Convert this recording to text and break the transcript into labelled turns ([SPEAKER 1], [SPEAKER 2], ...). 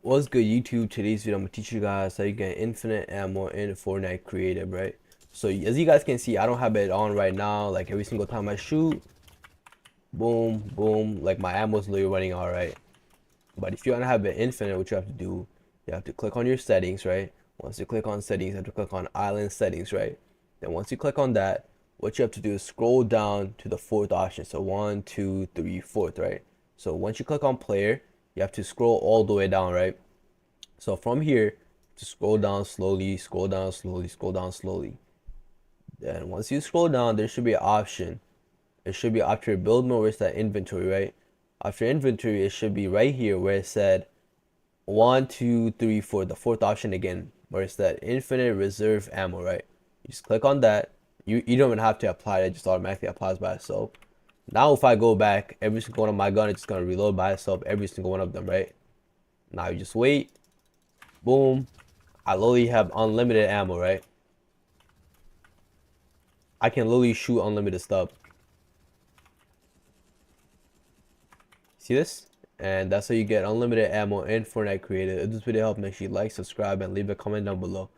[SPEAKER 1] What's good, YouTube? Today's video I'm gonna teach you guys how you get infinite ammo in Fortnite Creative, right? So as you guys can see, I don't have it on right now. Like every single time I shoot, boom, boom, like my ammo's literally running out, right? But if you wanna have it infinite, what you have to do, you have to click on your settings, right? Once you click on settings, you have to click on island settings, right? Then once you click on that, what you have to do is scroll down to the fourth option. So one, two, three, fourth, right? So once you click on player, you have to scroll all the way down, right? So from here, to scroll down slowly, scroll down slowly, scroll down slowly. Then once you scroll down, there should be an option. It should be after build mode where it's that inventory, right? After inventory, it should be right here where it said one, two, three, four, the fourth option again, where it's that infinite reserve ammo, right? You just click on that. You don't even have to apply it, just automatically applies by itself. Now if I go back, every single one of my gun is just gonna reload by itself, every single one of them, right? Now you just wait, boom. I literally have unlimited ammo, right? I can literally shoot unlimited stuff. See this? And that's how you get unlimited ammo in Fortnite Creative. If this video helped, make sure you like, subscribe, and leave a comment down below.